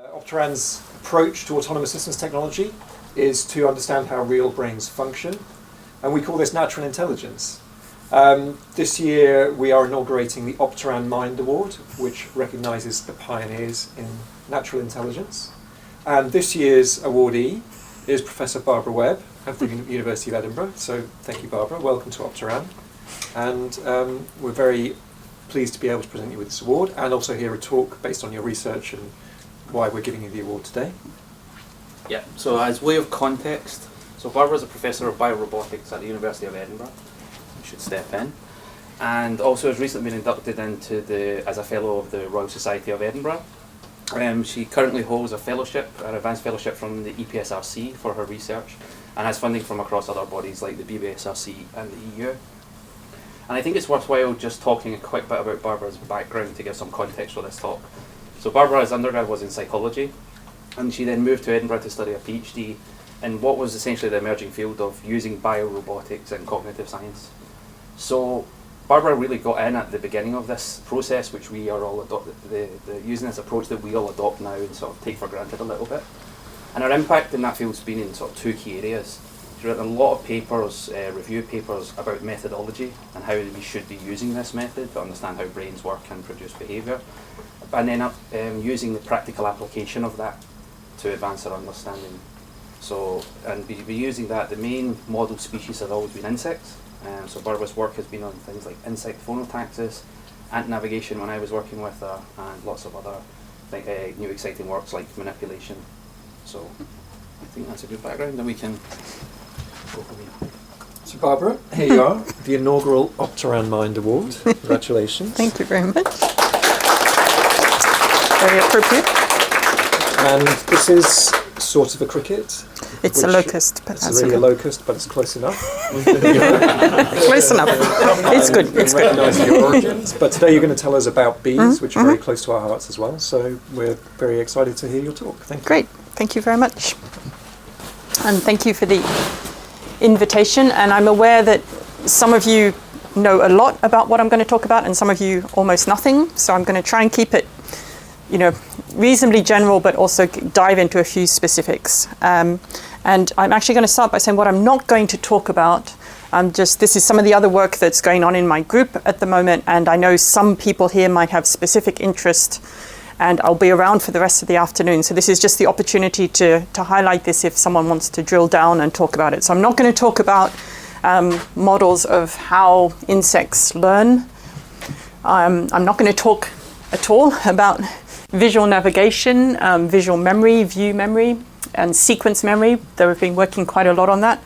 Opteran's approach to autonomous systems technology is to understand how real brains function, and we call this natural intelligence. This year we are inaugurating the Opteran Mind Award, which recognises the pioneers in natural intelligence. And this year's awardee is Professor Barbara Webb of the University of Edinburgh. So thank you, Barbara. Welcome to Opteran. And we're very pleased to be able to present you with this award and also hear a talk based on your research and why we're giving you the award today. Yeah, so as way of context, so Barbara's a professor of biorobotics at the University of Edinburgh. You should step in. And also has recently been inducted into as a fellow of the Royal Society of Edinburgh. She currently holds a fellowship, an advanced fellowship from the EPSRC for her research, and has funding from across other bodies like the BBSRC and the EU. And I think it's worthwhile just talking a quick bit about Barbara's background to give some context for this talk. So Barbara's undergrad was in psychology, and she then moved to Edinburgh to study a PhD in what was essentially the emerging field of using biorobotics and cognitive science. So Barbara really got in at the beginning of this process, which we are all using this approach that we all adopt now and sort of take for granted a little bit. And her impact in that field has been in sort of two key areas. She's written a lot of papers, review papers about methodology and how we should be using this method to understand how brains work and produce behaviour, and then using the practical application of that to advance our understanding. So, and we'll be using that. The main model species have always been insects. So Barbara's work has been on things like insect phonotaxis, ant navigation when I was working with her, and lots of other new exciting works like manipulation. So I think that's a good background, and we can go from here. So Barbara, here you are, the inaugural Opteran Mind Award. Congratulations. Thank you very much. Very appropriate. And this is sort of a cricket. It's a locust, but it's that's really okay. a locust, but it's close enough. Close enough. It's good. It's good. Recognising your origins. But today you're going to tell us about bees, which are very close to our hearts as well. So we're very excited to hear your talk. Thank you. Great. Thank you very much. And thank you for the invitation. And I'm aware that some of you know a lot about what I'm going to talk about, and some of you almost nothing. So I'm going to try and keep it, reasonably general, but also dive into a few specifics. And I'm actually going to start by saying what I'm not going to talk about. This is some of the other work that's going on in my group at the moment, and I know some people here might have specific interest, and I'll be around for the rest of the afternoon. So this is just the opportunity to highlight this if someone wants to drill down and talk about it. So I'm not going to talk about models of how insects learn. I'm not going to talk at all about visual navigation, visual memory, view memory, and sequence memory, though we've been working quite a lot on that.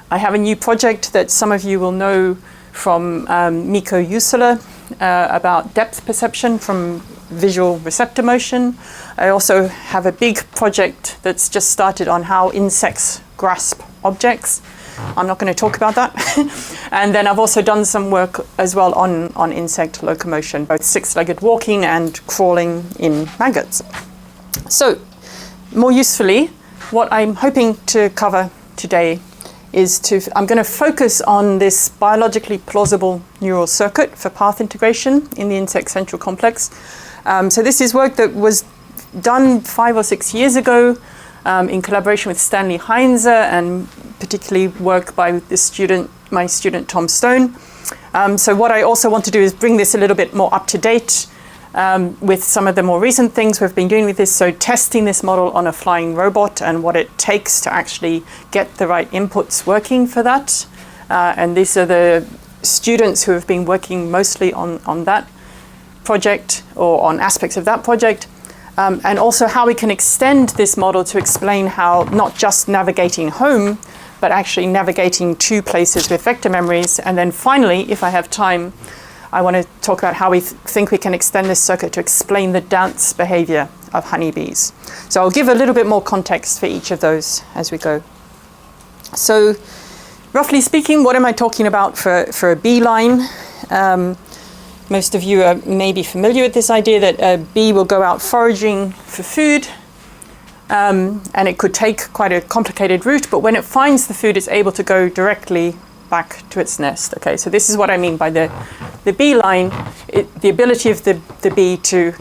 I have a new project that some of you will know from Mikko Jussila about depth perception from visual receptor motion. I also have a big project that's just started on how insects grasp objects. I'm not going to talk about that. And then I've also done some work as well on insect locomotion, both six-legged walking and crawling in maggots. So, more usefully, what I'm hoping to cover today is I'm going to focus on this biologically plausible neural circuit for path integration in the insect central complex. So this is work that was done 5 or 6 years ago in collaboration with Stanley Heinze, and particularly work by my student Tom Stone. So what I also want to do is bring this a little bit more up to date with some of the more recent things we've been doing with this. So testing this model on a flying robot and what it takes to actually get the right inputs working for that. And these are the students who have been working mostly on that project or on aspects of that project. And also how we can extend this model to explain how not just navigating home, but actually navigating to places with vector memories. And then finally, if I have time, I want to talk about how we think we can extend this circuit to explain the dance behavior of honeybees. So I'll give a little bit more context for each of those as we go. So roughly speaking, what am I talking about for a bee line? Most of you are maybe familiar with this idea that a bee will go out foraging for food, and it could take quite a complicated route, but when it finds the food, it's able to go directly back to its nest. Okay, so this is what I mean by the bee line, the ability of the bee to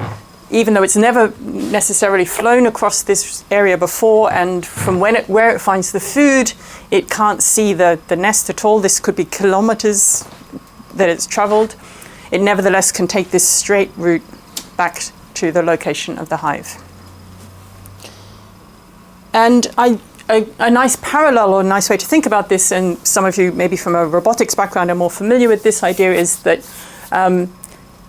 even though it's never necessarily flown across this area before, and from where it finds the food, it can't see the nest at all. This could be kilometers that it's traveled. It nevertheless can take this straight route back to the location of the hive. And a nice parallel, or a nice way to think about this, and some of you maybe from a robotics background are more familiar with this idea, is that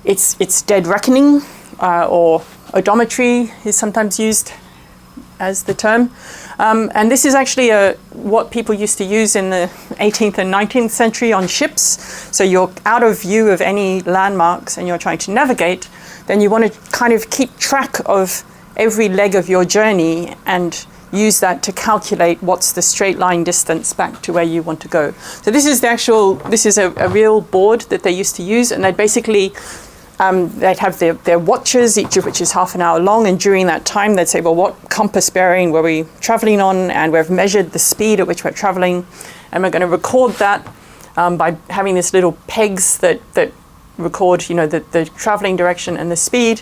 it's dead reckoning, or odometry is sometimes used as the term. And this is actually what people used to use in the 18th and 19th century on ships. So you're out of view of any landmarks and you're trying to navigate, then you want to kind of keep track of every leg of your journey and use that to calculate what's the straight line distance back to where you want to go. So this is a real board that they used to use, and they'd basically they'd have their watches, each of which is half an hour long, and during that time they'd say, well, what compass bearing were we traveling on, and we've measured the speed at which we're traveling, and we're going to record that by having these little pegs that record, the traveling direction and the speed.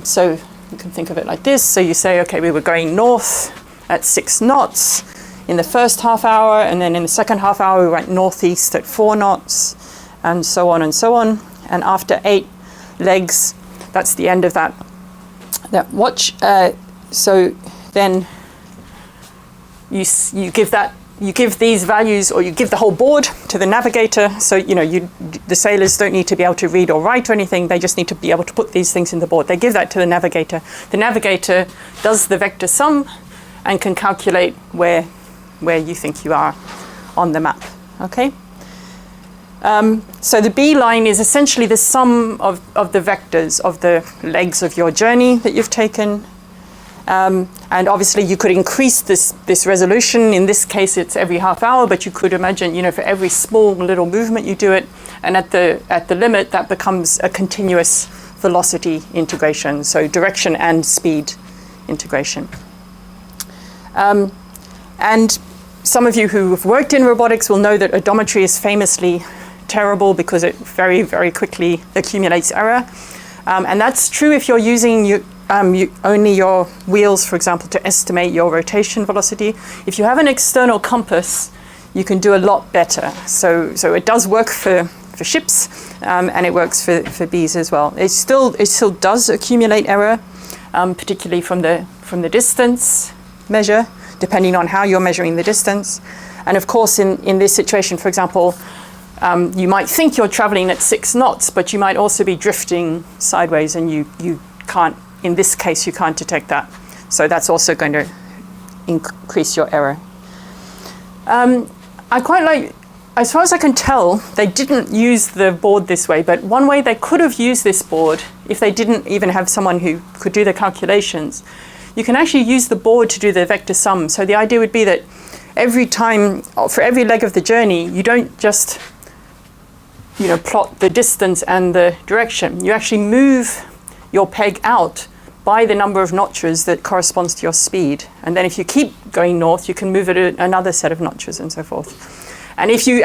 So you can think of it like this. So you say, okay, we were going north at 6 knots in the first half hour, and then in the second half hour we went northeast at 4 knots, and so on and so on. And after 8 legs, that's the end of that watch. So then you give these values, or you give the whole board to the navigator. So the sailors don't need to be able to read or write or anything. They just need to be able to put these things in the board. They give that to the navigator. The navigator does the vector sum and can calculate where you think you are on the map. Okay. So the B line is essentially the sum of the vectors of the legs of your journey that you've taken. And obviously you could increase this resolution. In this case, it's every half hour, but you could imagine, for every small little movement you do it, and at the limit, that becomes a continuous velocity integration, so direction and speed integration. And some of you who have worked in robotics will know that odometry is famously terrible because it very, very quickly accumulates error. And that's true if you're using only your wheels, for example, to estimate your rotation velocity. If you have an external compass, you can do a lot better. So it does work for ships, and it works for bees as well. It still does accumulate error, particularly from the distance measure, depending on how you're measuring the distance. And of course, in this situation, for example, you might think you're traveling at 6 knots, but you might also be drifting sideways, and you can't, in this case, you can't detect that. So that's also going to increase your error. I quite like, as far as I can tell, they didn't use the board this way, but one way they could have used this board, if they didn't even have someone who could do the calculations, you can actually use the board to do the vector sum. So the idea would be that every time, for every leg of the journey, you don't just plot the distance and the direction. You actually move your peg out by the number of notches that corresponds to your speed. And then if you keep going north, you can move it another set of notches and so forth. And if you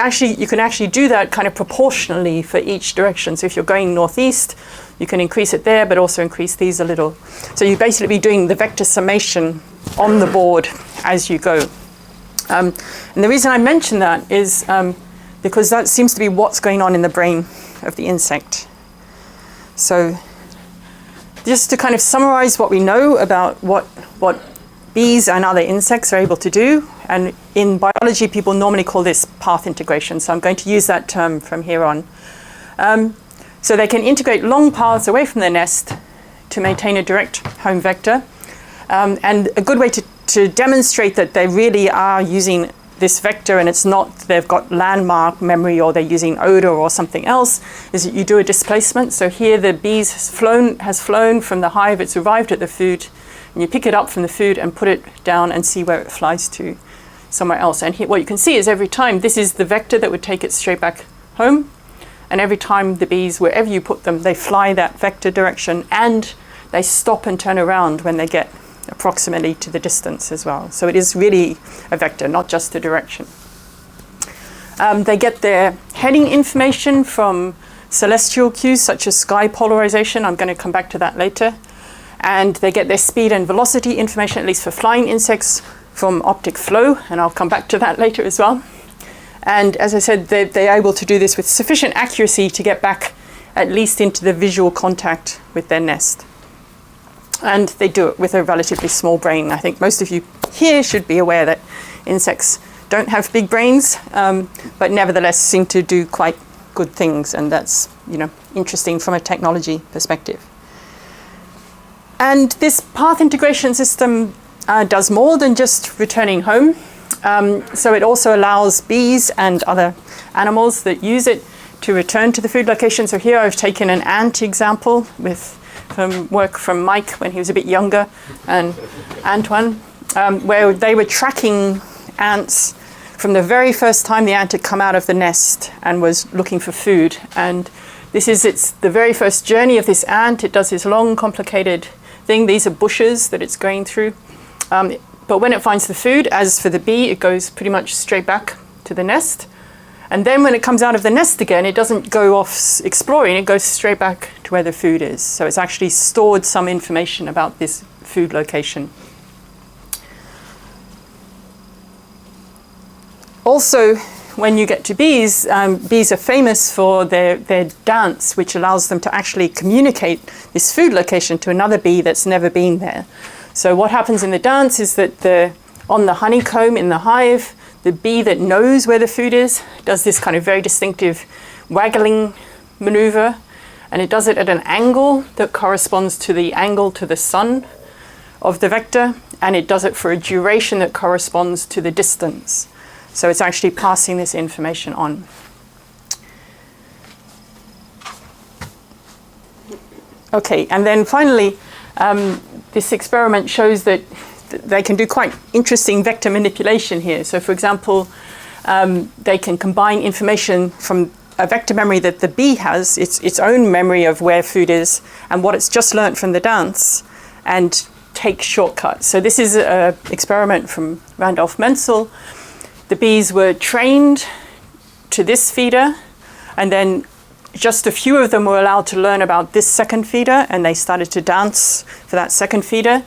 can actually do that kind of proportionally for each direction. So if you're going northeast, you can increase it there, but also increase these a little. So you'd basically be doing the vector summation on the board as you go. And the reason I mention that is because that seems to be what's going on in the brain of the insect. So just to kind of summarize what we know about what bees and other insects are able to do, and in biology people normally call this path integration, so I'm going to use that term from here on. So they can integrate long paths away from their nest to maintain a direct home vector. And a good way to demonstrate that they really are using this vector, and it's not they've got landmark memory or they're using odor or something else, is that you do a displacement. So here the bees has flown from the hive, it's arrived at the food, and you pick it up from the food and put it down and see where it flies to somewhere else. And here, what you can see is every time, this is the vector that would take it straight back home, and every time the bees, wherever you put them, they fly that vector direction, and they stop and turn around when they get approximately to the distance as well. So it is really a vector, not just the direction. They get their heading information from celestial cues such as sky polarization. I'm going to come back to that later. And they get their speed and velocity information, at least for flying insects, from optic flow, and I'll come back to that later as well. And as I said, they're able to do this with sufficient accuracy to get back at least into the visual contact with their nest. And they do it with a relatively small brain. I think most of you here should be aware that insects don't have big brains, but nevertheless seem to do quite good things, and that's, you know, interesting from a technology perspective. And this path integration system does more than just returning home. So it also allows bees and other animals that use it to return to the food location. So here I've taken an ant example with work from Mike when he was a bit younger, and Antoine, where they were tracking ants from the very first time the ant had come out of the nest and was looking for food. And it's the very first journey of this ant. It does this long, complicated thing. These are bushes that it's going through. But when it finds the food, as for the bee, it goes pretty much straight back to the nest. And then when it comes out of the nest again, it doesn't go off exploring, it goes straight back to where the food is. So it's actually stored some information about this food location. Also, when you get to bees, bees are famous for their dance, which allows them to actually communicate this food location to another bee that's never been there. So what happens in the dance is that on the honeycomb in the hive, the bee that knows where the food is does this kind of very distinctive waggling maneuver, and it does it at an angle that corresponds to the angle to the sun of the vector, and it does it for a duration that corresponds to the distance. So it's actually passing this information on. Okay, and then finally, this experiment shows that they can do quite interesting vector manipulation here. So for example, they can combine information from a vector memory that the bee has, its own memory of where food is and what it's just learnt from the dance, and take shortcuts. So this is an experiment from Randolph Menzel. The bees were trained to this feeder, and then just a few of them were allowed to learn about this second feeder, and they started to dance for that second feeder.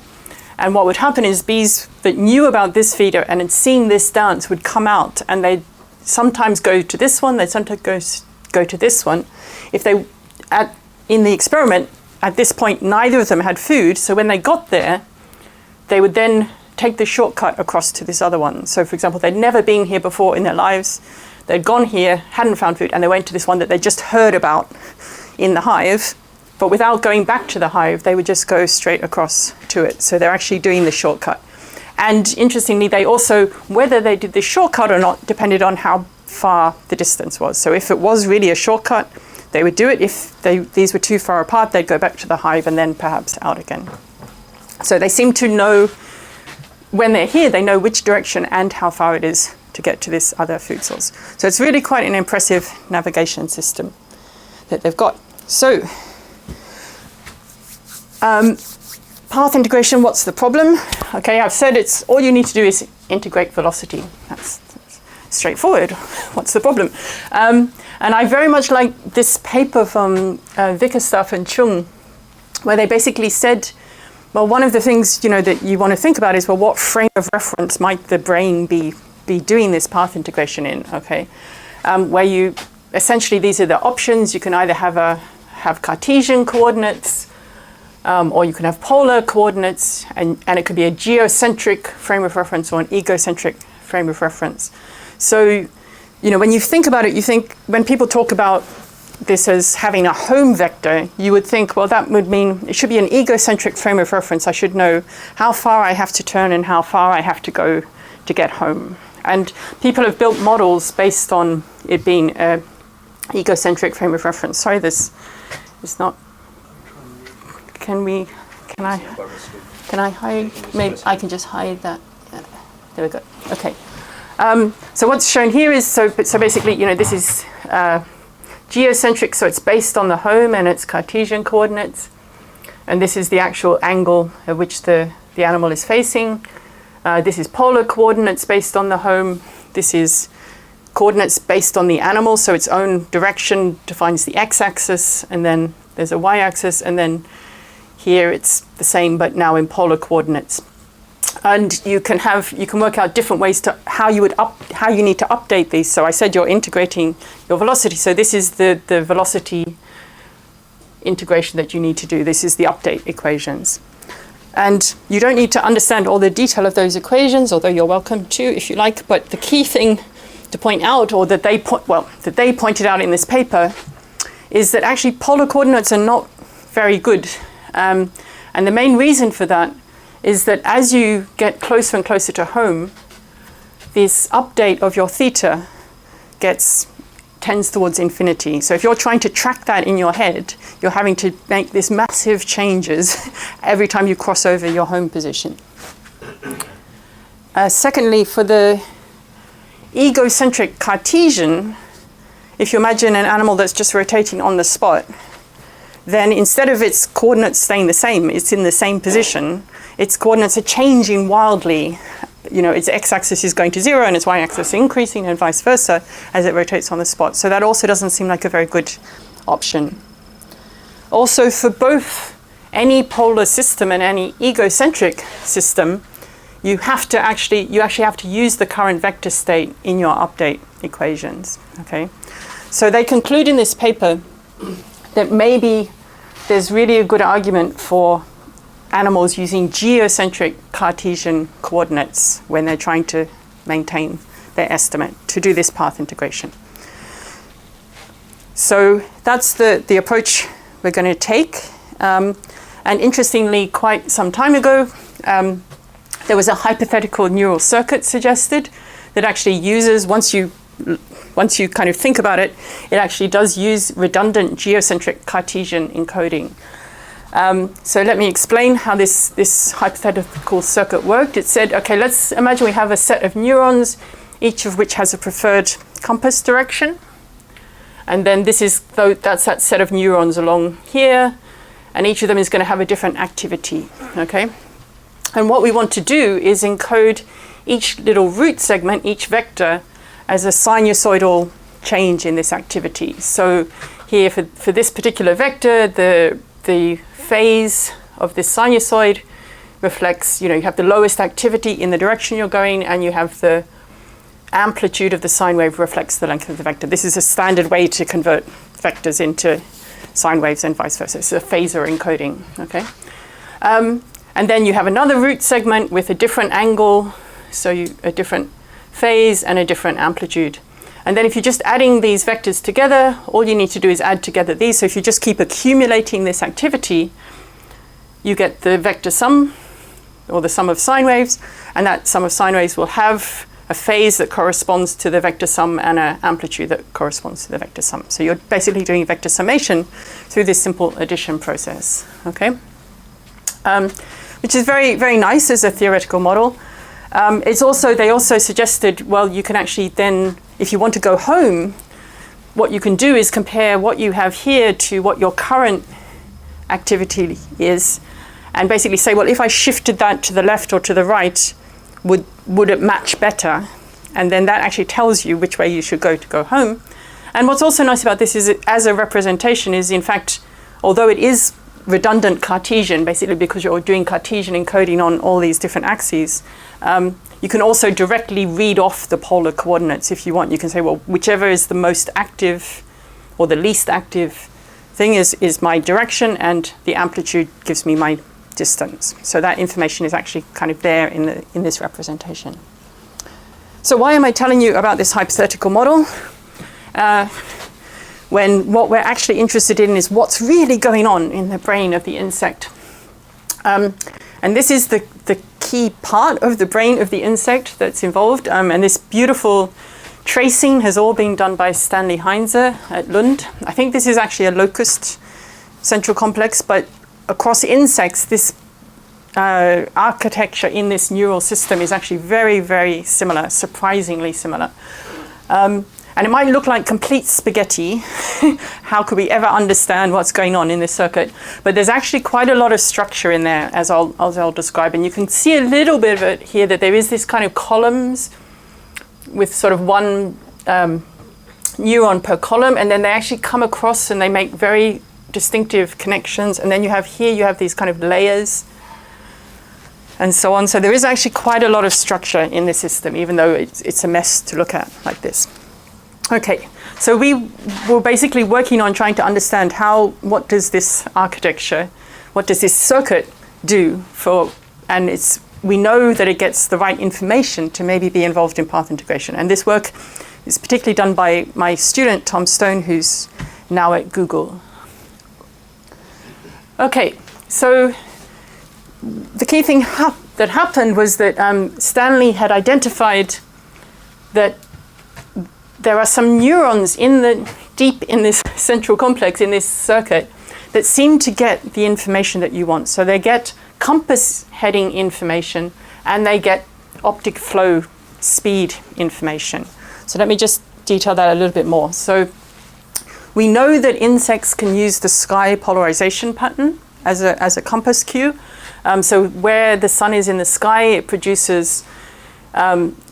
And what would happen is bees that knew about this feeder and had seen this dance would come out, and they'd sometimes go to this one, they'd sometimes go to this one. If they, in the experiment, at this point, neither of them had food, so when they got there, they would then take the shortcut across to this other one. So for example, they'd never been here before in their lives, they'd gone here, hadn't found food, and they went to this one that they just heard about in the hive, but without going back to the hive, they would just go straight across to it. So they're actually doing the shortcut. And interestingly, they also, whether they did the shortcut or not, depended on how far the distance was. So if it was really a shortcut, they would do it. If these were too far apart, they'd go back to the hive and then perhaps out again. So they seem to know, when they're here, they know which direction and how far it is to get to this other food source. So it's really quite an impressive navigation system that they've got. So, path integration, what's the problem? Okay, I've said it's all you need to do is integrate velocity. That's straightforward. What's the problem? And I very much like this paper from Vickerstaff and Chung, where they basically said, well, one of the things, you know, that you want to think about is, well, what frame of reference might the brain be doing this path integration in? Okay, where you essentially, these are the options. You can either have Cartesian coordinates, or you can have polar coordinates, and it could be a geocentric frame of reference or an egocentric frame of reference. So, you know, when you think about it, you think when people talk about this as having a home vector, you would think, well, that would mean it should be an egocentric frame of reference. I should know how far I have to turn and how far I have to go to get home. And people have built models based on it being an egocentric frame of reference. Sorry, this is not. Can I hide? Maybe I can just hide that. Yeah. There we go. Okay. So what's shown here is, so basically, you know, this is geocentric, so it's based on the home and its Cartesian coordinates. And this is the actual angle at which the animal is facing. This is polar coordinates based on the home. This is coordinates based on the animal, so its own direction defines the x-axis, and then there's a y-axis, and then here it's the same but now in polar coordinates. And you can work out different ways to how you need to update these. So I said you're integrating your velocity. So this is the velocity integration that you need to do. This is the update equations. And you don't need to understand all the detail of those equations, although you're welcome to if you like. But the key thing to point out, or that they pointed out in this paper, is that actually polar coordinates are not very good. And the main reason for that is that as you get closer and closer to home, this update of your theta tends towards infinity. So if you're trying to track that in your head, you're having to make these massive changes every time you cross over your home position. Secondly, for the egocentric Cartesian, if you imagine an animal that's just rotating on the spot, then instead of its coordinates staying the same, it's in the same position, its coordinates are changing wildly. You know, its x-axis is going to 0 and its y-axis increasing and vice versa as it rotates on the spot. So that also doesn't seem like a very good option. Also, for both any polar system and any egocentric system, you actually have to use the current vector state in your update equations. Okay, so they conclude in this paper that maybe there's really a good argument for animals using geocentric Cartesian coordinates when they're trying to maintain their estimate to do this path integration. So that's the approach we're going to take. And interestingly, quite some time ago, there was a hypothetical neural circuit suggested that actually uses, once you kind of think about it, it actually does use redundant geocentric Cartesian encoding. So let me explain how this hypothetical circuit worked. It said, okay, let's imagine we have a set of neurons, each of which has a preferred compass direction. And then that's that set of neurons along here, and each of them is going to have a different activity, okay? And what we want to do is encode each little root segment, each vector, as a sinusoidal change in this activity. So here for this particular vector, the phase of this sinusoid reflects, you have the lowest activity in the direction you're going, and you have the amplitude of the sine wave reflects the length of the vector. This is a standard way to convert vectors into sine waves and vice versa. It's a phasor encoding, okay? And then you have another root segment with a different angle, so a different phase and a different amplitude. And then if you're just adding these vectors together, all you need to do is add together these. So if you just keep accumulating this activity, you get the vector sum, or the sum of sine waves, and that sum of sine waves will have a phase that corresponds to the vector sum and an amplitude that corresponds to the vector sum. So you're basically doing vector summation through this simple addition process, okay? Which is very, very nice as a theoretical model. They also suggested, well, you can actually then, if you want to go home, what you can do is compare what you have here to what your current activity is, and basically say, well, if I shifted that to the left or to the right, would it match better? And then that actually tells you which way you should go to go home. And what's also nice about this is as a representation is, in fact, although it is redundant Cartesian, basically because you're doing Cartesian encoding on all these different axes, you can also directly read off the polar coordinates if you want. You can say, well, whichever is the most active or the least active thing is my direction, and the amplitude gives me my distance. So that information is actually kind of there in this representation. So why am I telling you about this hypothetical model? When what we're actually interested in is what's really going on in the brain of the insect. And this is the key part of the brain of the insect that's involved. And this beautiful tracing has all been done by Stanley Heinze at Lund. I think this is actually a locust central complex, but across insects, this architecture in this neural system is actually very, very similar, surprisingly similar. And it might look like complete spaghetti. How could we ever understand what's going on in this circuit? But there's actually quite a lot of structure in there, as I'll describe. And you can see a little bit of it here, that there is this kind of columns with sort of one neuron per column, and then they actually come across and they make very distinctive connections. And then you have these kind of layers and so on. So there is actually quite a lot of structure in the system, even though it's a mess to look at like this. Okay, so we were basically working on trying to understand what does this architecture, what does this circuit do for, and we know that it gets the right information to maybe be involved in path integration. And this work is particularly done by my student, Tom Stone, who's now at Google. Okay, so the key thing that happened was that Stanley had identified that there are some neurons deep in this central complex, in this circuit, that seem to get the information that you want. So they get compass heading information and they get optic flow speed information. So let me just detail that a little bit more. So we know that insects can use the sky polarization pattern as a compass cue. So where the sun is in the sky, it produces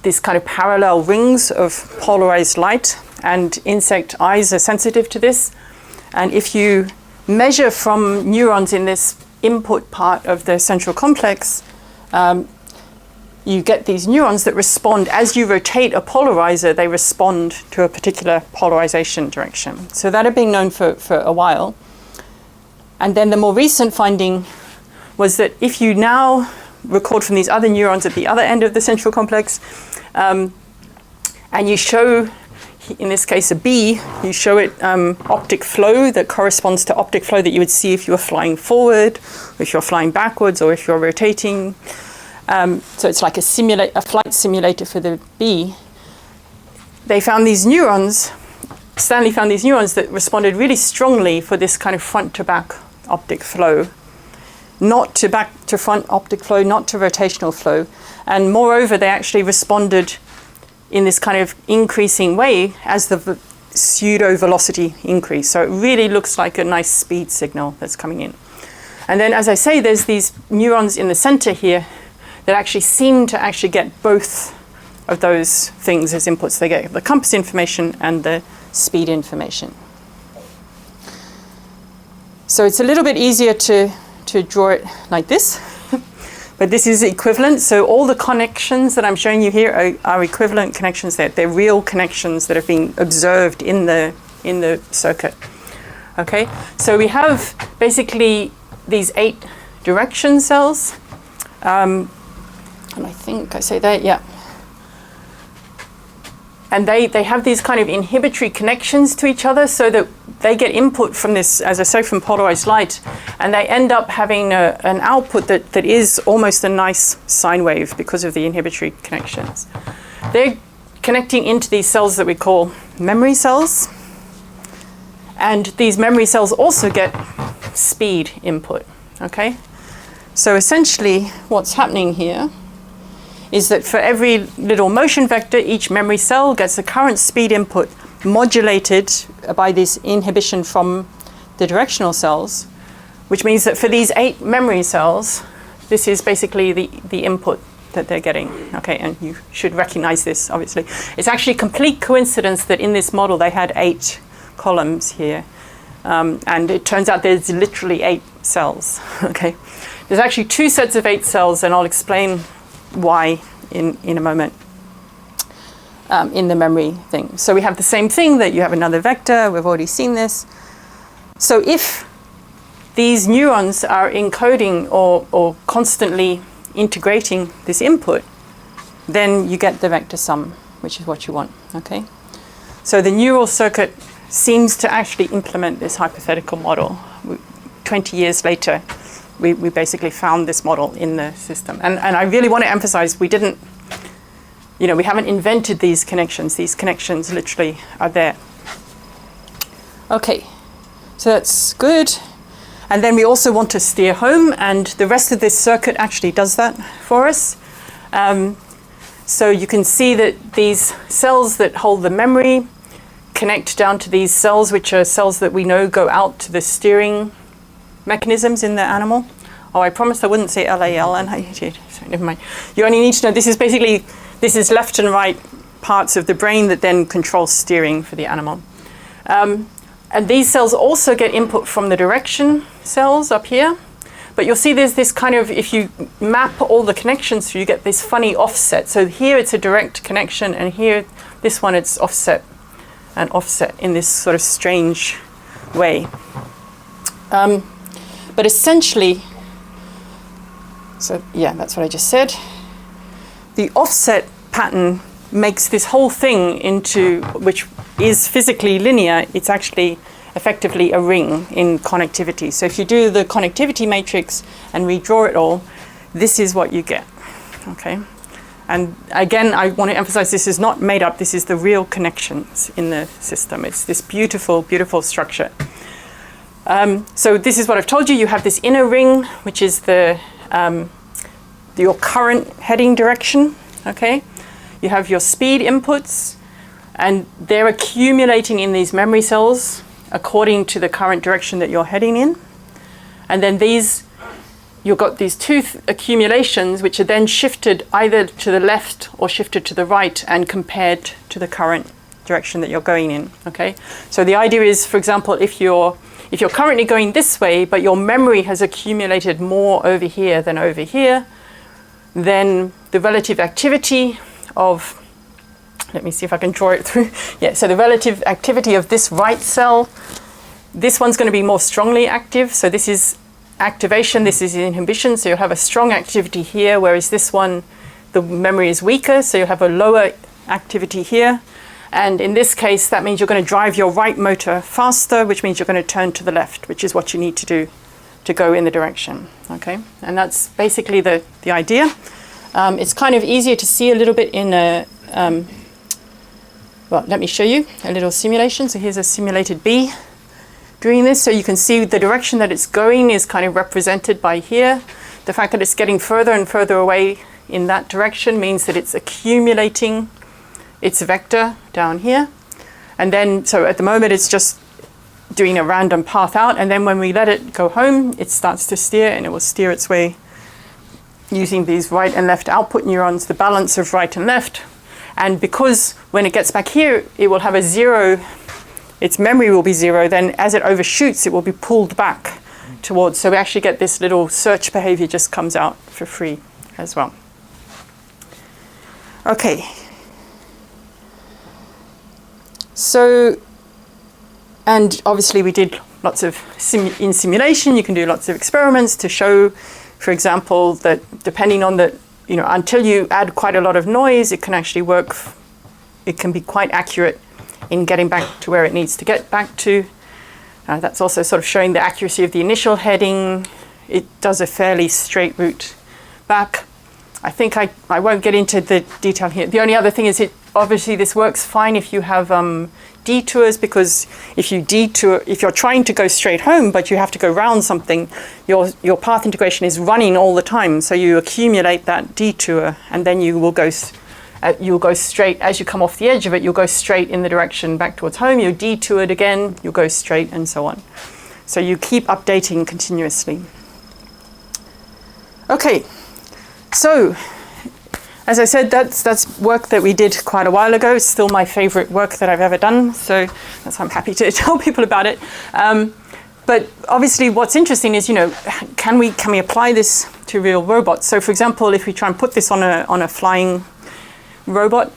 these kind of parallel rings of polarized light, and insect eyes are sensitive to this. And if you measure from neurons in this input part of the central complex, you get these neurons that respond. As you rotate a polarizer, they respond to a particular polarization direction. So that had been known for a while. And then the more recent finding was that if you now record from these other neurons at the other end of the central complex, and you show, in this case a bee, you show it optic flow that corresponds to optic flow that you would see if you were flying forward, or if you're flying backwards, or if you're rotating. So it's like a flight simulator for the bee. They found these neurons, Stanley found these neurons that responded really strongly for this kind of front to back optic flow. Not to back to front optic flow, not to rotational flow. And moreover, they actually responded in this kind of increasing way as the pseudo velocity increased. So it really looks like a nice speed signal that's coming in. And then, as I say, there's these neurons in the center here that actually seem to actually get both of those things as inputs. They get the compass information and the speed information. So it's a little bit easier to draw it like this, but this is equivalent. So all the connections that I'm showing you here are equivalent connections. They're real connections that have been observed in the circuit. Okay, so we have basically these 8 direction cells, and I think I say that, yeah. And they have these kind of inhibitory connections to each other, so that they get input from this, as I say, from polarized light, and they end up having an output that is almost a nice sine wave because of the inhibitory connections. They're connecting into these cells that we call memory cells, and these memory cells also get speed input, okay? So essentially what's happening here is that for every little motion vector, each memory cell gets a current speed input modulated by this inhibition from the directional cells, which means that for these 8 memory cells, this is basically the input that they're getting. Okay, and you should recognize this, obviously. It's actually a complete coincidence that in this model they had 8 columns here. And it turns out there's literally 8 cells. Okay, there's actually 2 sets of 8 cells, and I'll explain why in a moment in the memory thing. So we have the same thing, that you have another vector. We've already seen this. So if these neurons are encoding or constantly integrating this input, then you get the vector sum, which is what you want. Okay, so the neural circuit seems to actually implement this hypothetical model. 20 years later, we basically found this model in the system. And I really want to emphasize, we didn't, we haven't invented these connections. These connections literally are there. Okay, so that's good. And then we also want to steer home, and the rest of this circuit actually does that for us. So you can see that these cells that hold the memory connect down to these cells, which are cells that we know go out to the steering mechanisms in the animal. Oh, I promised I wouldn't say LAL, and I did. So never mind. You only need to know this is basically, this is left and right parts of the brain that then control steering for the animal. And these cells also get input from the direction cells up here. But you'll see there's this kind of, if you map all the connections through, you get this funny offset. So here it's a direct connection, and here, this one, it's offset and offset in this sort of strange way. But essentially, so yeah, that's what I just said. The offset pattern makes this whole thing into, which is physically linear, it's actually effectively a ring in connectivity. So if you do the connectivity matrix and redraw it all, this is what you get, okay? And again, I want to emphasize this is not made up, this is the real connections in the system. It's this beautiful, beautiful structure. So this is what I've told you. You have this inner ring, which is your current heading direction, okay? You have your speed inputs, and they're accumulating in these memory cells according to the current direction that you're heading in. And then you've got these two accumulations which are then shifted either to the left or shifted to the right and compared to the current direction that you're going in, okay? So the idea is, for example, if you're currently going this way, but your memory has accumulated more over here than over here, then the relative activity of, let me see if I can draw it through. Yeah, so the relative activity of this right cell, this one's going to be more strongly active. So this is activation, this is inhibition. So you'll have a strong activity here, whereas this one, the memory is weaker. So you have a lower activity here. And in this case, that means you're going to drive your right motor faster, which means you're going to turn to the left, which is what you need to do to go in the direction, okay? And that's basically the idea. It's kind of easier to see a little bit in a, well, let me show you a little simulation. So here's a simulated bee doing this. So you can see the direction that it's going is kind of represented by here. The fact that it's getting further and further away in that direction means that it's accumulating its vector down here. And then, so at the moment it's just doing a random path out, and then when we let it go home, it starts to steer, and it will steer its way using these right and left output neurons, the balance of right and left. And because when it gets back here, it will have a zero, its memory will be zero, then as it overshoots, it will be pulled back towards, so we actually get this little search behavior just comes out for free as well. Okay. So, and obviously we did lots of, in simulation, you can do lots of experiments to show, for example, that depending on the, until you add quite a lot of noise, it can actually work, it can be quite accurate in getting back to where it needs to get back to. That's also sort of showing the accuracy of the initial heading. It does a fairly straight route back. I think I won't get into the detail here. The only other thing is obviously this works fine if you have detours, because if you're trying to go straight home, but you have to go round something, your path integration is running all the time. So you accumulate that detour, and then you'll go straight, as you come off the edge of it, you'll go straight in the direction back towards home. You detour it again, you'll go straight, and so on. So you keep updating continuously. Okay. So, as I said, that's work that we did quite a while ago. It's still my favorite work that I've ever done, so I'm happy to tell people about it. But obviously what's interesting is, can we apply this to real robots? So for example, if we try and put this on a flying robot,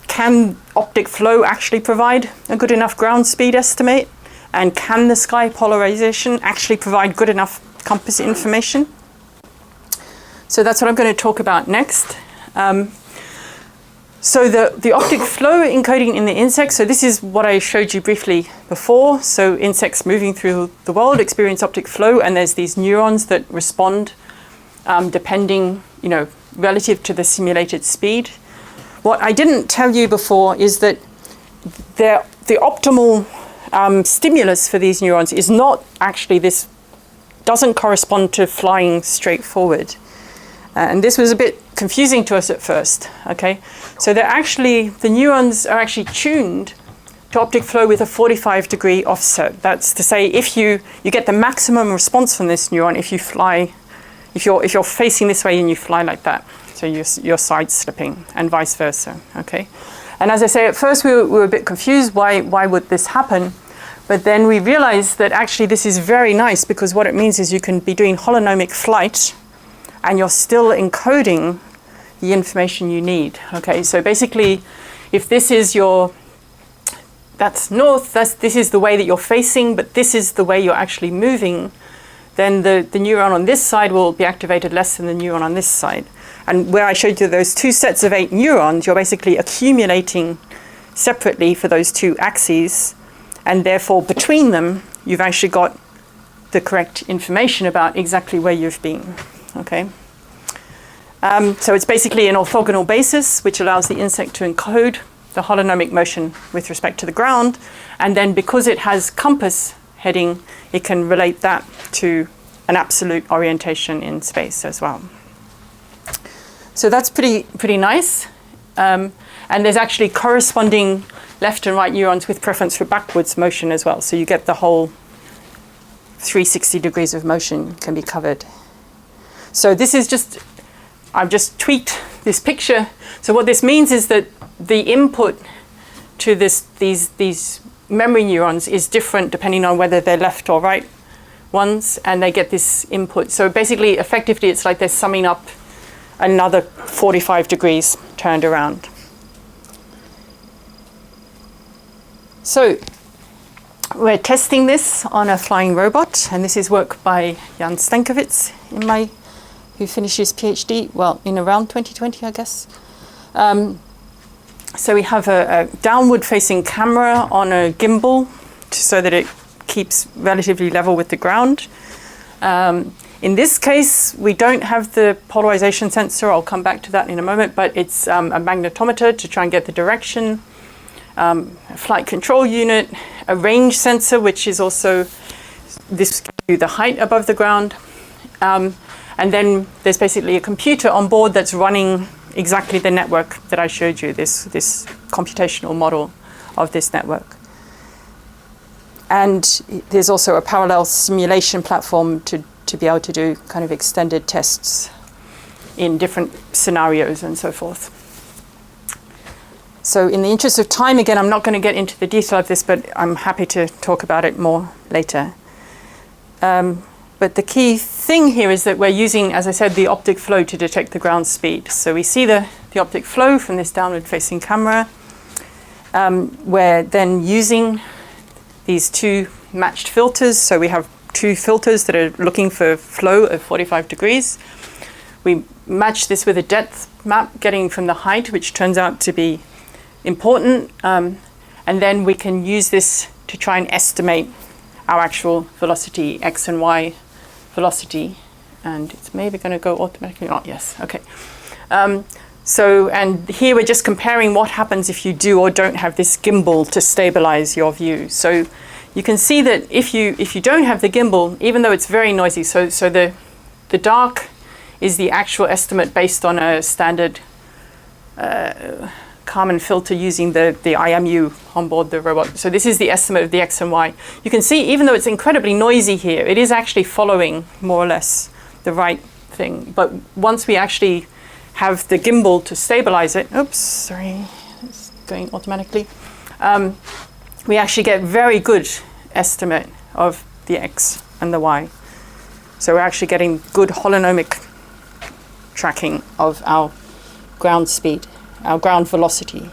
can optic flow actually provide a good enough ground speed estimate? And can the sky polarization actually provide good enough compass information? So that's what I'm going to talk about next. So the optic flow encoding in the insects, so this is what I showed you briefly before. So insects moving through the world experience optic flow, and there's these neurons that respond depending, relative to the simulated speed. What I didn't tell you before is that the optimal stimulus for these neurons is not actually this, doesn't correspond to flying straight forward. And this was a bit confusing to us at first, okay? So the neurons are actually tuned to optic flow with a 45-degree offset. That's to say, if you get the maximum response from this neuron if you fly if you're facing this way and you fly like that, so you're side slipping, and vice versa. Okay, and as I say, at first we were a bit confused. Why would this happen? But then we realized that actually this is very nice, because what it means is you can be doing holonomic flight, and you're still encoding the information you need. Okay, so basically, if this is that's north, this is the way that you're facing, but this is the way you're actually moving, then the neuron on this side will be activated less than the neuron on this side. And where I showed you those 2 sets of 8 neurons, you're basically accumulating separately for those 2 axes, and therefore between them, you've actually got the correct information about exactly where you've been. Okay. So it's basically an orthogonal basis, which allows the insect to encode the holonomic motion with respect to the ground. And then because it has compass heading, it can relate that to an absolute orientation in space as well. So that's pretty nice. And there's actually corresponding left and right neurons with preference for backwards motion as well. So you get the whole 360 degrees of motion can be covered. So this is I've just tweaked this picture. So what this means is that the input to these memory neurons is different depending on whether they're left or right ones, and they get this input. So basically, effectively, it's like they're summing up another 45 degrees turned around. So we're testing this on a flying robot, and this is work by Jan Stankovic who finished his PhD, in around 2020, I guess. So we have a downward-facing camera on a gimbal so that it keeps relatively level with the ground. In this case, we don't have the polarization sensor. I'll come back to that in a moment, but it's a magnetometer to try and get the direction, a flight control unit, a range sensor, which is also, this gives you the height above the ground. And then there's basically a computer on board that's running exactly the network that I showed you, this computational model of this network. And there's also a parallel simulation platform to be able to do kind of extended tests in different scenarios and so forth. So in the interest of time, again, I'm not going to get into the detail of this, but I'm happy to talk about it more later. But the key thing here is that we're using, as I said, the optic flow to detect the ground speed. So we see the optic flow from this downward-facing camera. We're then using these 2 matched filters. So we have 2 filters that are looking for flow of 45 degrees. We match this with a depth map, getting from the height, which turns out to be important. And then we can use this to try and estimate our actual velocity, x and y velocity. And it's maybe going to go automatically. Oh, yes. Okay. And here we're just comparing what happens if you do or don't have this gimbal to stabilize your view. So you can see that if you don't have the gimbal, even though it's very noisy, so the dark is the actual estimate based on a standard Kalman filter using the IMU on board the robot. So this is the estimate of the x and y. You can see, even though it's incredibly noisy here, it is actually following more or less the right thing. But once we actually have the gimbal to stabilize it, oops, sorry, it's going automatically. We actually get very good estimate of the x and the y. So we're actually getting good holonomic tracking of our ground speed, our ground velocity.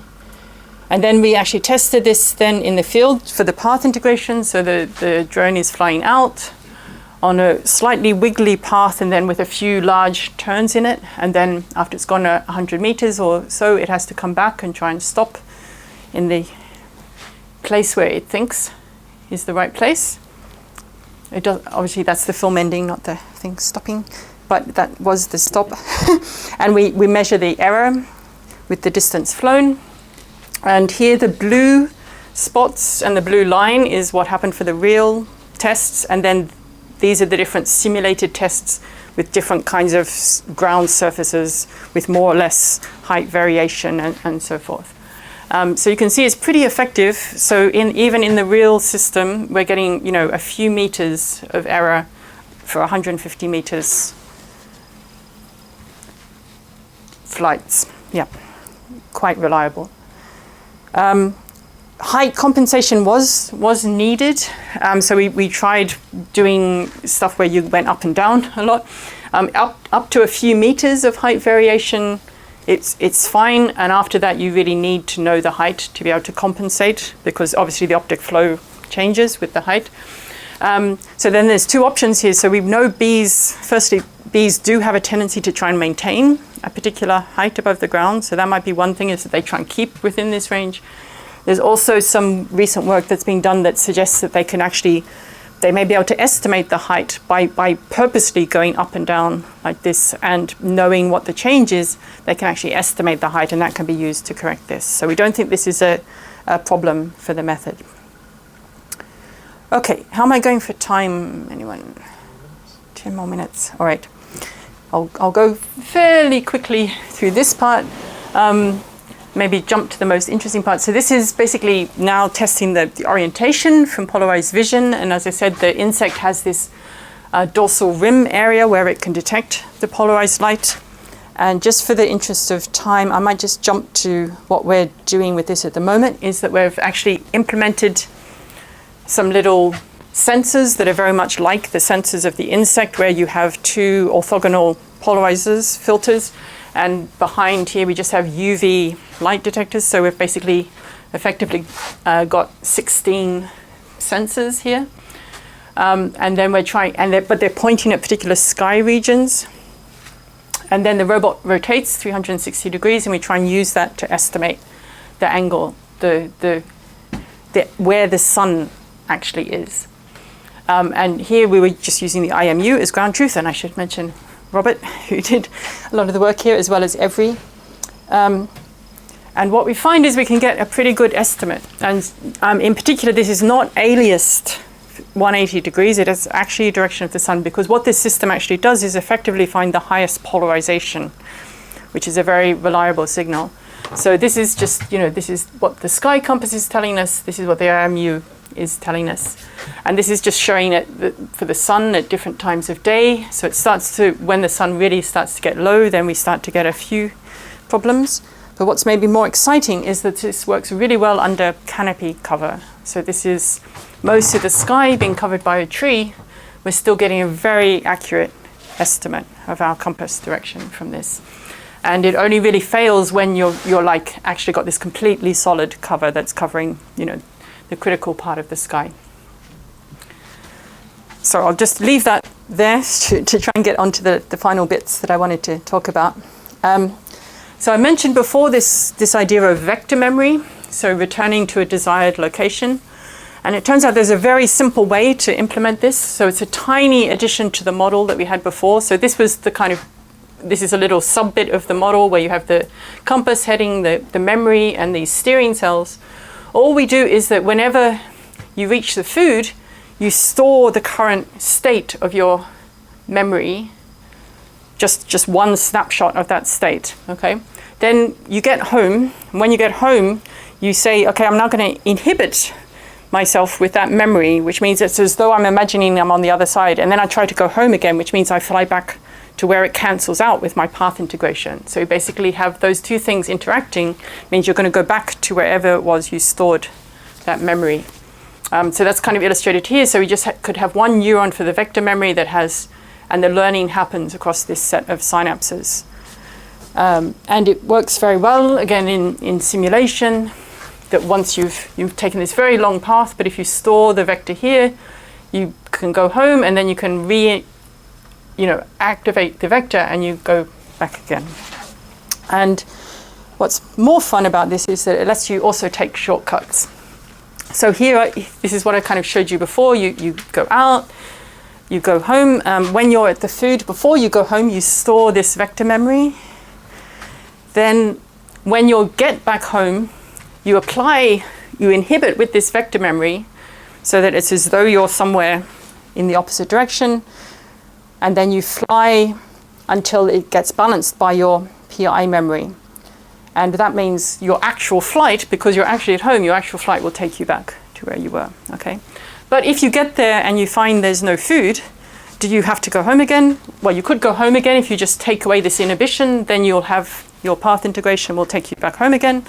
And then we actually tested this then in the field for the path integration. So the drone is flying out on a slightly wiggly path and then with a few large turns in it. And then after it's gone 100 meters or so, it has to come back and try and stop in the place where it thinks is the right place. It does, obviously that's the film ending, not the thing stopping, but that was the stop. And we measure the error with the distance flown. And here the blue spots and the blue line is what happened for the real tests. And then these are the different simulated tests with different kinds of ground surfaces with more or less height variation and so forth. So you can see it's pretty effective. So even in the real system, we're getting a few meters of error for 150 meters flights. Yeah, quite reliable. Height compensation was needed, so we tried doing stuff where you went up and down a lot. Up to a few meters of height variation, it's fine, and after that you really need to know the height to be able to compensate, because obviously the optic flow changes with the height. So then there's two options here. So we know bees, firstly, bees do have a tendency to try and maintain a particular height above the ground, so that might be one thing, is that they try and keep within this range. There's also some recent work that's been done that suggests that they may be able to estimate the height by purposely going up and down like this, and knowing what the change is, they can actually estimate the height, and that can be used to correct this. So we don't think this is a problem for the method. Okay, how am I going for time, anyone? 10 more minutes, all right. I'll go fairly quickly through this part. Maybe jump to the most interesting part. So this is basically now testing the orientation from polarized vision. And as I said, the insect has this dorsal rim area where it can detect the polarized light. And just for the interest of time, I might just jump to what we're doing with this at the moment, is that we've actually implemented some little sensors that are very much like the sensors of the insect, where you have two orthogonal polarizers, filters, and behind here we just have UV light detectors. So we've basically effectively got 16 sensors here. And then we're trying, but they're pointing at particular sky regions. And then the robot rotates 360 degrees, and we try and use that to estimate the angle, where the sun actually is. And here we were just using the IMU as ground truth, and I should mention Robert, who did a lot of the work here, as well as Every. And what we find is we can get a pretty good estimate. And in particular, this is not aliased 180 degrees. It is actually a direction of the sun, because what this system actually does is effectively find the highest polarization, which is a very reliable signal. So this is just, this is what the sky compass is telling us. This is what the IMU is telling us. And this is just showing it for the sun at different times of day. So it starts to, when the sun really starts to get low, then we start to get a few problems. But what's maybe more exciting is that this works really well under canopy cover. So this is most of the sky being covered by a tree. We're still getting a very accurate estimate of our compass direction from this. And it only really fails when you're like actually got this completely solid cover that's covering, the critical part of the sky. So I'll just leave that there to try and get onto the final bits that I wanted to talk about. So I mentioned before this idea of vector memory, so returning to a desired location. And it turns out there's a very simple way to implement this. So it's a tiny addition to the model that we had before. So this was this is a little sub-bit of the model where you have the compass heading, the memory, and these steering cells. All we do is that whenever you reach the food, you store the current state of your memory, just one snapshot of that state, okay? Then you get home, and when you get home, you say, okay, I'm now going to inhibit myself with that memory, which means it's as though I'm imagining I'm on the other side, and then I try to go home again, which means I fly back to where it cancels out with my path integration. So you basically have those two things interacting, means you're going to go back to wherever it was you stored that memory. So that's kind of illustrated here. So we just could have one neuron for the vector memory that has, and the learning happens across this set of synapses. And it works very well, again, in simulation, that once you've taken this very long path, but if you store the vector here, you can go home, and then you can activate the vector, and you go back again. And what's more fun about this is that it lets you also take shortcuts. So here, this is what I kind of showed you before. You go out, you go home. When you're at the food, before you go home, you store this vector memory. Then when you get back home, you inhibit with this vector memory so that it's as though you're somewhere in the opposite direction. And then you fly until it gets balanced by your PI memory. And that means your actual flight, because you're actually at home, your actual flight will take you back to where you were, okay? But if you get there and you find there's no food, do you have to go home again? Well, you could go home again if you just take away this inhibition, then you'll have your path integration will take you back home again.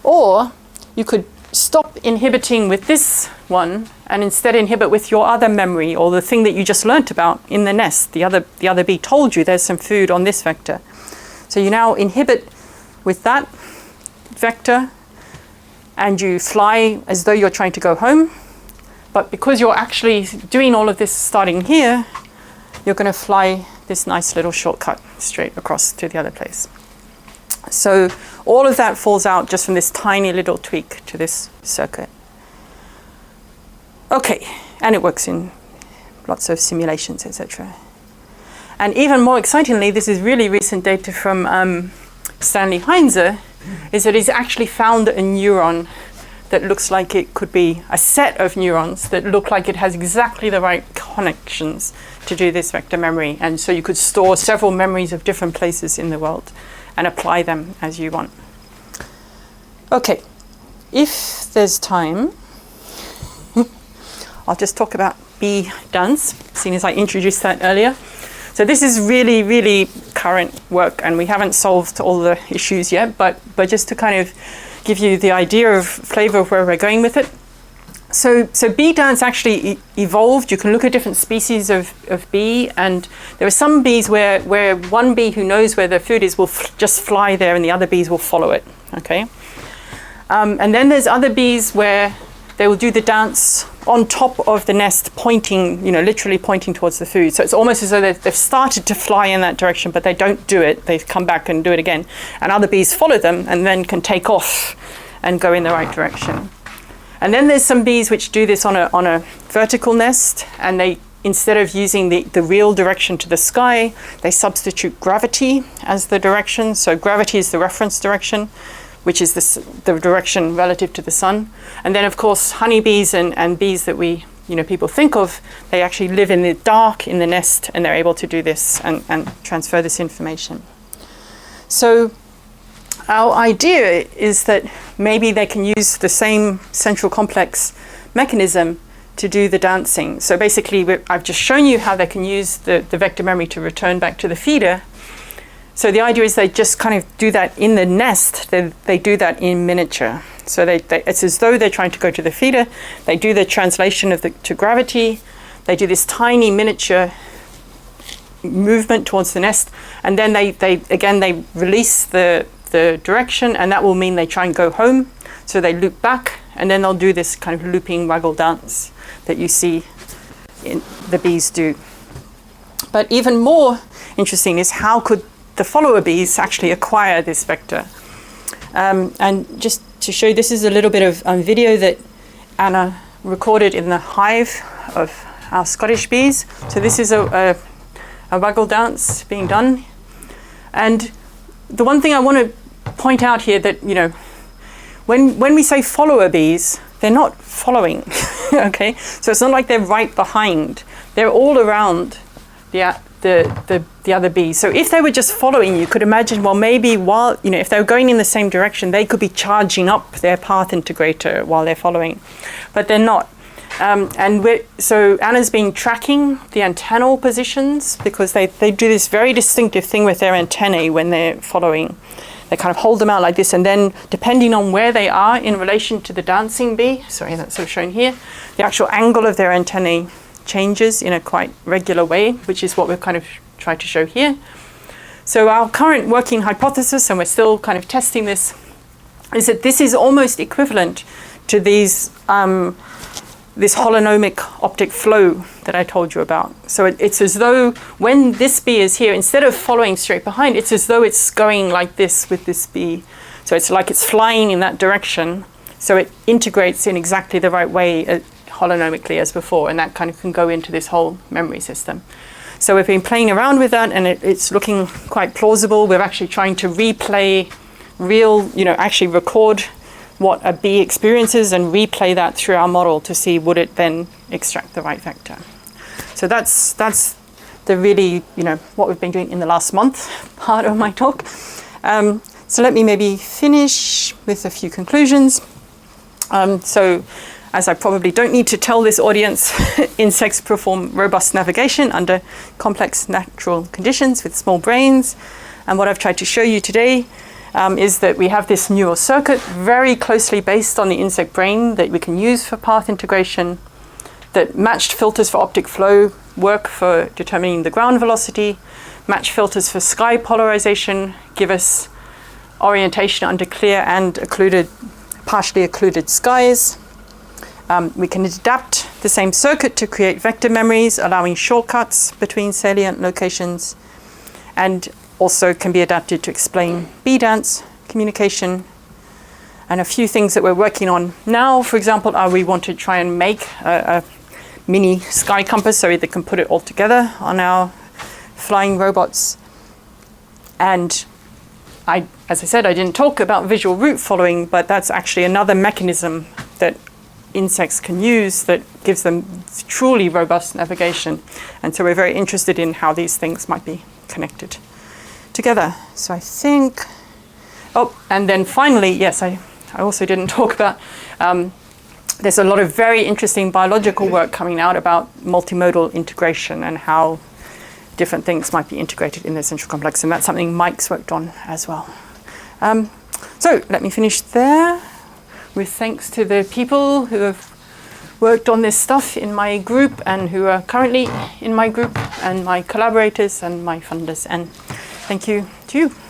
Or you could stop inhibiting with this one and instead inhibit with your other memory or the thing that you just learnt about in the nest. The other bee told you there's some food on this vector. So you now inhibit with that vector and you fly as though you're trying to go home. But because you're actually doing all of this starting here, you're going to fly this nice little shortcut straight across to the other place. So all of that falls out just from this tiny little tweak to this circuit. Okay, and it works in lots of simulations, etc. And even more excitingly, this is really recent data from Stanley Heinze, is that he's actually found a neuron that looks like it could be a set of neurons that look like it has exactly the right connections to do this vector memory. And so you could store several memories of different places in the world and apply them as you want. Okay, if there's time, I'll just talk about bee dance, seeing as I introduced that earlier. So this is really, really current work, and we haven't solved all the issues yet, but just to kind of give you the idea of flavor of where we're going with it. So bee dance actually evolved. You can look at different species of bee, and there are some bees where one bee who knows where their food is will just fly there and the other bees will follow it, okay? And then there's other bees where they will do the dance on top of the nest, pointing, literally pointing towards the food. So it's almost as though they've started to fly in that direction, but they don't do it. They come back and do it again. And other bees follow them and then can take off and go in the right direction. And then there's some bees which do this on a vertical nest, and they, instead of using the real direction to the sky, they substitute gravity as the direction. So gravity is the reference direction, which is the direction relative to the sun. And then, of course, honeybees and bees that people think of, they actually live in the dark in the nest, and they're able to do this and transfer this information. So our idea is that maybe they can use the same central complex mechanism to do the dancing. So basically, I've just shown you how they can use the vector memory to return back to the feeder. So the idea is they just kind of do that in the nest. They do that in miniature. So it's as though they're trying to go to the feeder. They do the translation to gravity. They do this tiny miniature movement towards the nest, and then they release the direction, and that will mean they try and go home. So they loop back, and then they'll do this kind of looping waggle dance that you see the bees do. But even more interesting is how could the follower bees actually acquire this vector. And just to show you, this is a little bit of video that Anna recorded in the hive of our Scottish bees. So this is a waggle dance being done. And the one thing I want to point out here that, when we say follower bees, they're not following, okay? So it's not like they're right behind. They're all around the other bees. So if they were just following, you could imagine, well, maybe while, if they were going in the same direction, they could be charging up their path integrator while they're following, but they're not. So Anna's been tracking the antennal positions, because they do this very distinctive thing with their antennae when they're following. They kind of hold them out like this, and then depending on where they are in relation to the dancing bee, sorry, that's sort of shown here, the actual angle of their antennae changes in a quite regular way, which is what we've kind of tried to show here. So our current working hypothesis, and we're still kind of testing this, is that this is almost equivalent to these this holonomic optic flow that I told you about. So it's as though when this bee is here, instead of following straight behind, it's as though it's going like this with this bee. So it's like it's flying in that direction. So it integrates in exactly the right way holonomically as before, and that kind of can go into this whole memory system. So we've been playing around with that, and it's looking quite plausible. We're actually trying to replay real, actually record what a bee experiences and replay that through our model to see would it then extract the right vector. So that's the really, what we've been doing in the last month part of my talk. So let me maybe finish with a few conclusions. So as I probably don't need to tell this audience, insects perform robust navigation under complex natural conditions with small brains. And what I've tried to show you today is that we have this neural circuit very closely based on the insect brain that we can use for path integration, that matched filters for optic flow work for determining the ground velocity, matched filters for sky polarization give us orientation under clear and partially occluded skies. We can adapt the same circuit to create vector memories, allowing shortcuts between salient locations, and also can be adapted to explain B-dance, communication, and a few things that we're working on now. For example, we want to try and make a mini sky compass so we can put it all together on our flying robots. And as I said, I didn't talk about visual route following, but that's actually another mechanism that insects can use that gives them truly robust navigation. And so we're very interested in how these things might be connected together. So I think, and then finally, yes, I also didn't talk about, there's a lot of very interesting biological work coming out about multimodal integration and how different things might be integrated in the central complex, and that's something Mike's worked on as well. So let me finish there with thanks to the people who have worked on this stuff in my group and who are currently in my group, and my collaborators and my funders, and thank you to you.